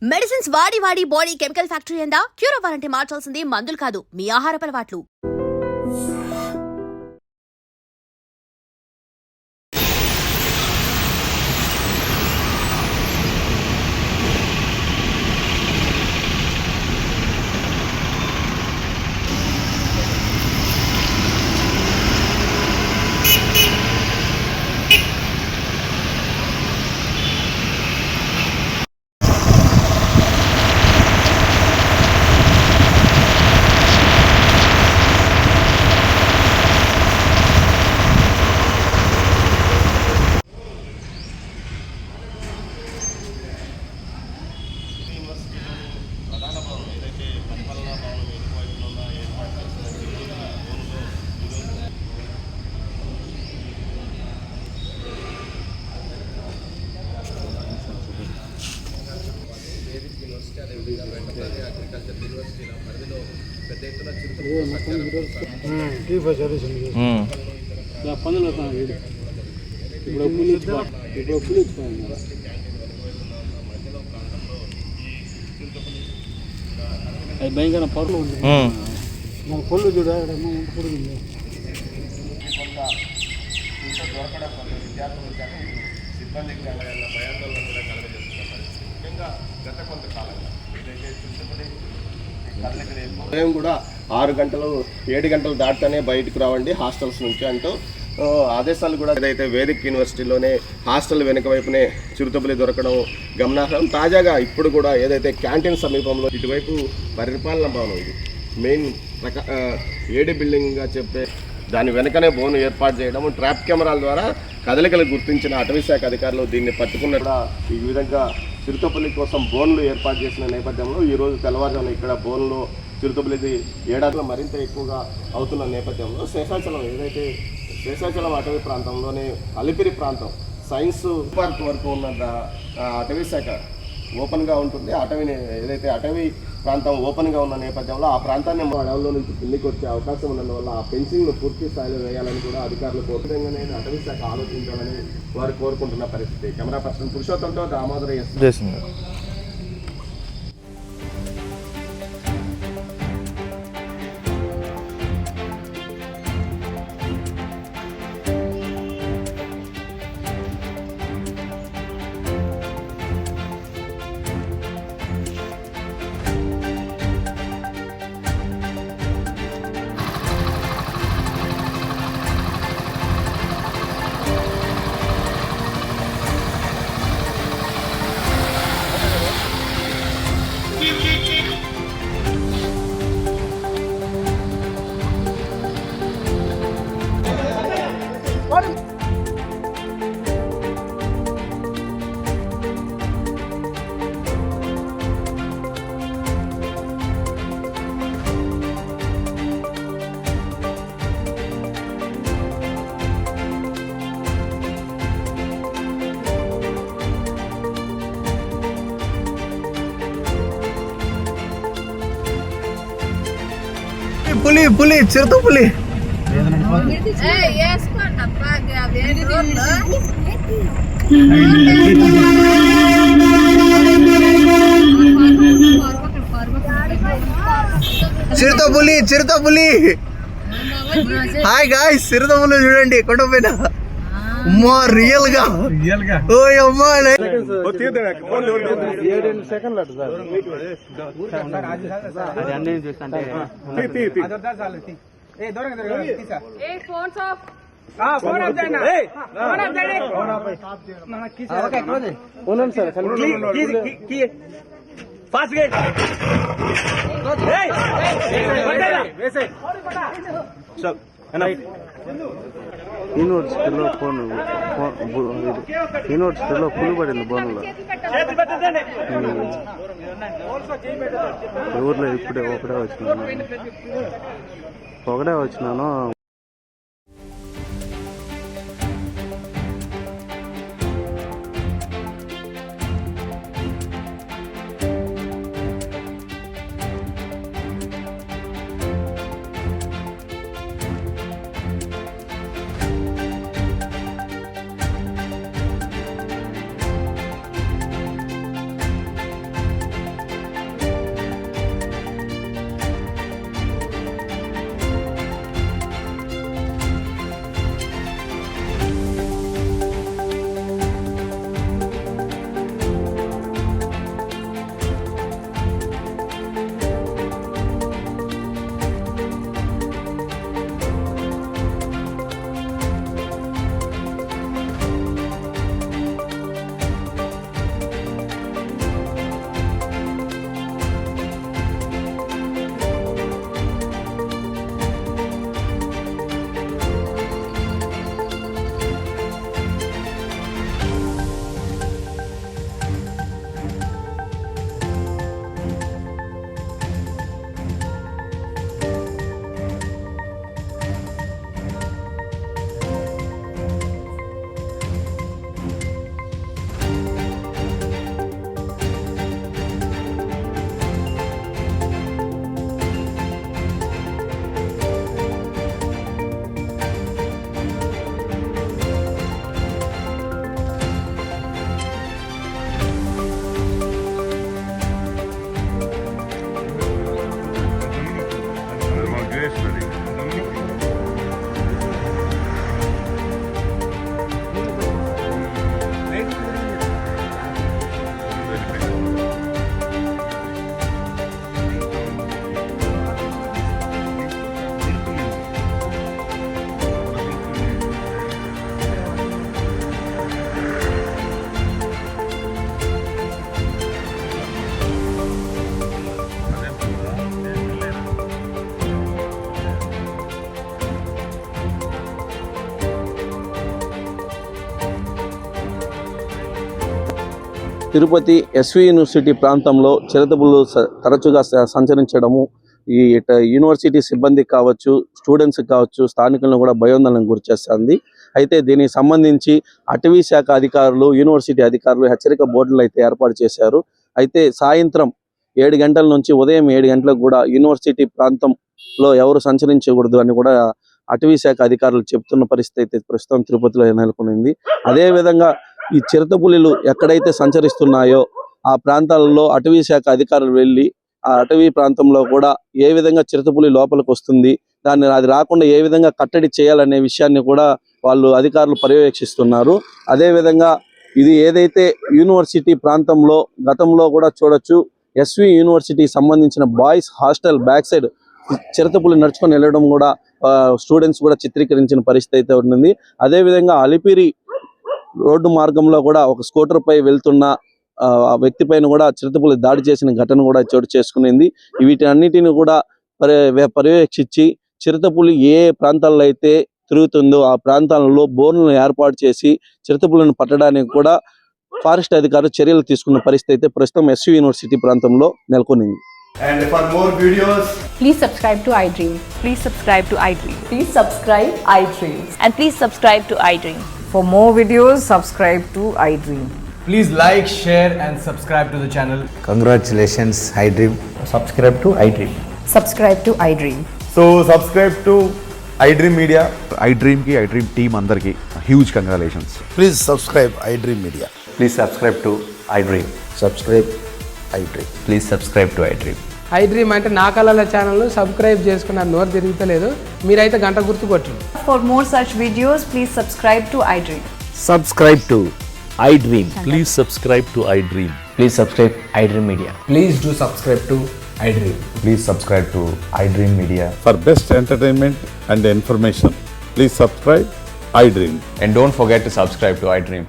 Medicines వాడి వాడి body chemical factory అయిందా? క్యూర్ అవ్వాలంటే మార్చాల్సింది మందులు కాదు, మీ ఆహారపు అలవాట్లు. అగ్రికల్చర్ యూనివర్సిటీల పరిధిలో పెద్ద ఎత్తున భయంకర పరులు ఉంది పొల్లు చూడ దొరకడం వల్ల విద్యార్థులు కానీ సిబ్బందికి భయాందోళన కూడా కలగజేస్తున్న పరిస్థితి. ముఖ్యంగా గత కొంతకాలంగా ఏదైతే ఉదయం కూడా 6 గంటలు 7 గంటలు దాటుతూనే బయటకు రావండి హాస్టల్స్ నుంచి అంటూ ఆదేశాలు కూడా ఏదైతే వేదిక్ యూనివర్సిటీలోనే హాస్టల్ వెనుక వైపునే చిరుతపులి దొరకడం గమనార్హం. తాజాగా ఇప్పుడు కూడా ఏదైతే క్యాంటీన్ సమీపంలో ఇటువైపు పరిపాలన భవనం, ఇది మెయిన్ ఏడి బిల్డింగ్గా చెప్పే దాని వెనకనే బోను ఏర్పాటు చేయడం, ట్రాప్ కెమెరాల ద్వారా కదలికలు గుర్తించిన అటవీ శాఖ అధికారులు దీన్ని పట్టుకున్నట్టు ఈ విధంగా చిరుతపులి కోసం బోన్లు ఏర్పాటు చేసిన నేపథ్యంలో ఈరోజు తెల్లవారుజామున ఇక్కడ బోన్లో చిరుతపులిది ఏడాదిలో మరింత ఎక్కువగా అవుతున్న నేపథ్యంలో శేషాచలం అటవీ ప్రాంతంలోనే అలిపిరి ప్రాంతం సైన్స్ పార్క్ వరకు ఉన్న అటవీ శాఖ ఓపెన్గా ఉంటుంది. ఏదైతే అటవీ ప్రాంతం ఓపెన్గా ఉన్న నేపథ్యంలో ఆ ప్రాంతాన్ని అడవుల్లో నుంచి కిందికి వచ్చే అవకాశం ఉన్నందువల్ల ఆ ఫెన్సింగ్ను పూర్తి స్థాయిలో వేయాలని కూడా అధికారులు కోరుకుంటూనే అటవీ శాఖ ఆలోచించాలని వారు కోరుకుంటున్న పరిస్థితి. కెమెరా పర్సన్ పురుషోత్తంతో దామోదర చేస్తున్నారు. పులి చిరుతపులి చిరుతపులి హాయ్ గాయ్స్, చిరుతపులి చూడండి కొండపైన. అమ్మా రియల్ గా ఓ అమ్మా సెకండ్ యూనివర్సిటీలో పులి పడింది బోన్లో. ఊర్లో ఇప్పుడే ఒకటే వచ్చినాను. తిరుపతి ఎస్వి యూనివర్సిటీ ప్రాంతంలో చిరుతపులు తరచుగా సంచరించడము ఈ యూనివర్సిటీ సిబ్బందికి కావచ్చు, స్టూడెంట్స్కి కావచ్చు, స్థానికులను కూడా భయోందోళనకు గురిచేస్తుంది. అయితే దీనికి సంబంధించి అటవీ శాఖ అధికారులు, యూనివర్సిటీ అధికారులు హెచ్చరిక బోర్డులు అయితే ఏర్పాటు చేశారు. అయితే సాయంత్రం 7 గంటల నుంచి ఉదయం 7 గంటలకు కూడా యూనివర్సిటీ ప్రాంతంలో ఎవరు సంచరించకూడదు అని కూడా అటవీ శాఖ అధికారులు చెప్తున్న పరిస్థితి అయితే ప్రస్తుతం తిరుపతిలో నెలకొనింది. అదేవిధంగా ఈ చిరుతపులులు ఎక్కడైతే సంచరిస్తున్నాయో ఆ ప్రాంతాలలో అటవీ శాఖ అధికారులు వెళ్ళి ఆ అటవీ ప్రాంతంలో కూడా ఏ విధంగా చిరుతపులి లోపలికి వస్తుంది, అది రాకుండా ఏ విధంగా కట్టడి చేయాలనే విషయాన్ని కూడా వాళ్ళు అధికారులు పర్యవేక్షిస్తున్నారు. అదేవిధంగా ఇది ఏదైతే యూనివర్సిటీ ప్రాంతంలో గతంలో కూడా చూడొచ్చు, ఎస్వి యూనివర్సిటీకి సంబంధించిన బాయ్స్ హాస్టల్ బ్యాక్ సైడ్ చిరుతపులి నడుచుకొని వెళ్ళడం కూడా స్టూడెంట్స్ కూడా చిత్రీకరించిన పరిస్థితి అయితే ఉంటుంది. అదేవిధంగా అలిపిరి రోడ్డు మార్గంలో కూడా ఒక స్కూటర్ పై వెళ్తున్న ఆ వ్యక్తి పైన కూడా చిరుతపులి దాడి చేసిన ఘటన కూడా చోటు చేసుకునింది. వీటన్నిటిని కూడా పర్యవేక్షించి చిరుతపులి ఏ ప్రాంతాల్లో అయితే తిరుగుతుందో ఆ ప్రాంతాలలో బోర్లను ఏర్పాటు చేసి చిరుతపులను పట్టడానికి కూడా ఫారెస్ట్ అధికారులు చర్యలు తీసుకున్న పరిస్థితి అయితే ప్రస్తుతం ఎస్వి యూనివర్సిటీ ప్రాంతంలో నెలకొనింది. And for more videos, Please subscribe to iDream. Please subscribe to iDream. Please subscribe iDream. And please subscribe to iDream. For more videos, subscribe to iDream. please like, share and subscribe to the channel. Congratulations, iDream. Subscribe to iDream. Subscribe to iDream. So subscribe to iDream Media. iDream ki iDream team अंदर की huge congratulations. Please subscribe iDream Media. Please subscribe to iDream. Subscribe iDream. Please subscribe to iDream. iDream అంటే నా కళల channel subscribe చేసుకున్నారు, నోరు తిరుగుతలేదు, మీరైతే గంట గుర్తు కొట్టండి. For more such videos, please subscribe to iDream. Subscribe to iDream. Please subscribe to iDream. Please subscribe iDream Media. Please do subscribe to iDream. Please subscribe to iDream Media. For best entertainment and information, please subscribe iDream. And don't forget to subscribe to iDream.